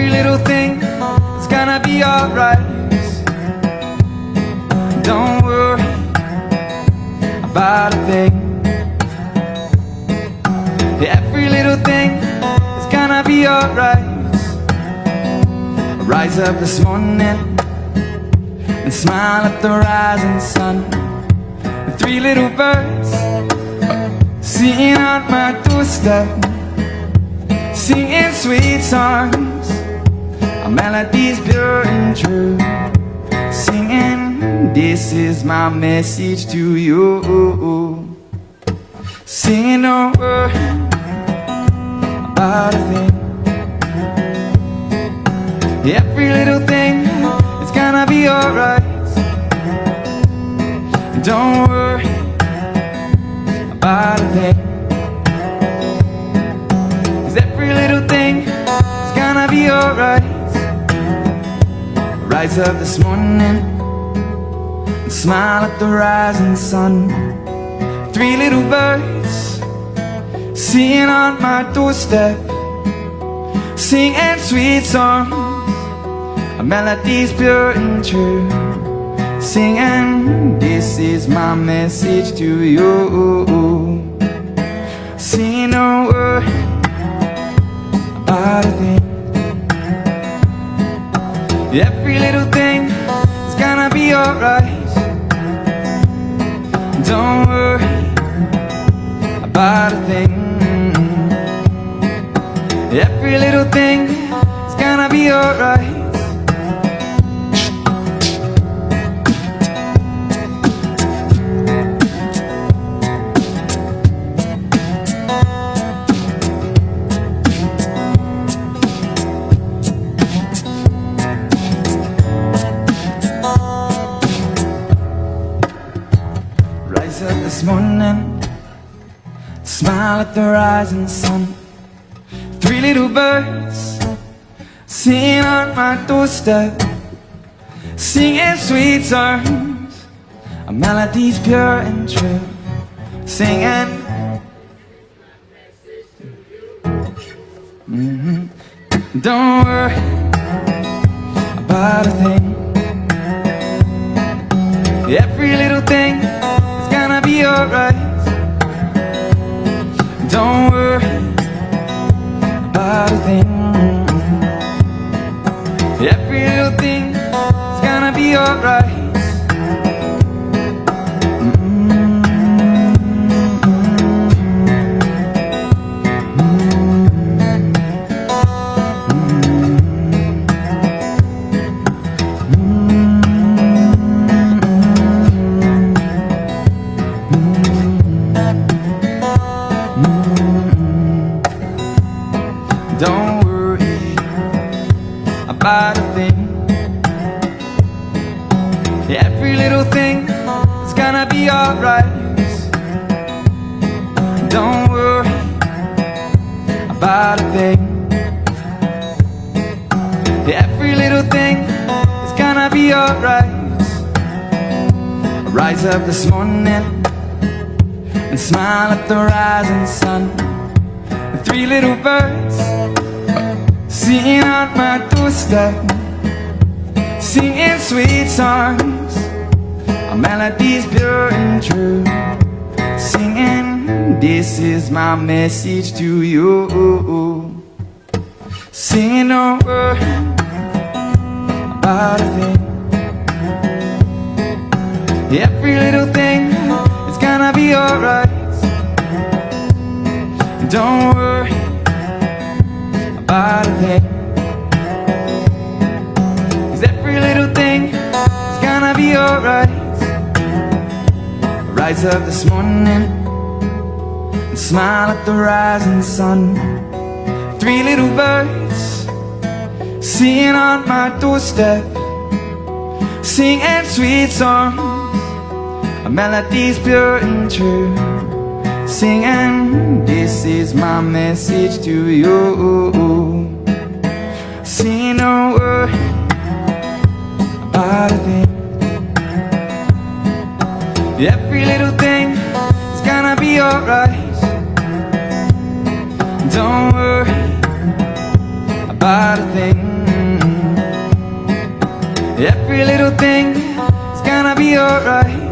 every little thing is gonna be alright. Don't worry about a thing. Every little thing is gonna be alright. I rise up this morning and smile at the rising sun. And three little birds singing on my doorstep, singing sweet songs, our melodies pure and true, singing, this is my message to you. Singing, don't worry about a thing. Every little thing is gonna be alright. Don't worry about a thing, 'cause every little thing is gonna be alright. Rise up this morning and smile at the rising sun. Three little birds singing on my doorstep, singing sweet songs, our melodies pure and true, singing, this is my message to you. Singing, don't worry about a thing. Every little thing is gonna be alright. Don't worry about a thing. Every little thing is gonna be alright. Rise up this morning, smile at the rising sun. Three little birds singing on my doorstep, singing sweet songs, our melodies pure and true, singing, don't worry about a thing. Every little thing is gonna be alright. Don't worry about a thing. Every little thing is gonna be alright. Don't worry about a thing. Every little thing is gonna be alright. Don't worry about a thing. Every little thing is gonna be alright. I rise up this morning and smile at the rising sun. And three little birds singing on my doorstep, singing sweet songs, our melodies pure and true, singing, this is my message to you. Singing, don't worry about a thing. Every little thing is gonna be alright. Don't worry about a thing, 'cause every little thing is gonna be alright. Rise up this morning and smile at the rising sun. Three little birds singing on my doorstep, singing sweet songs, our melodies pure and true, singing, this is my message to you. Singing, don't worry about a thing. Every little thing is gonna be alright. Don't worry about a thing. Every little thing is gonna be alright.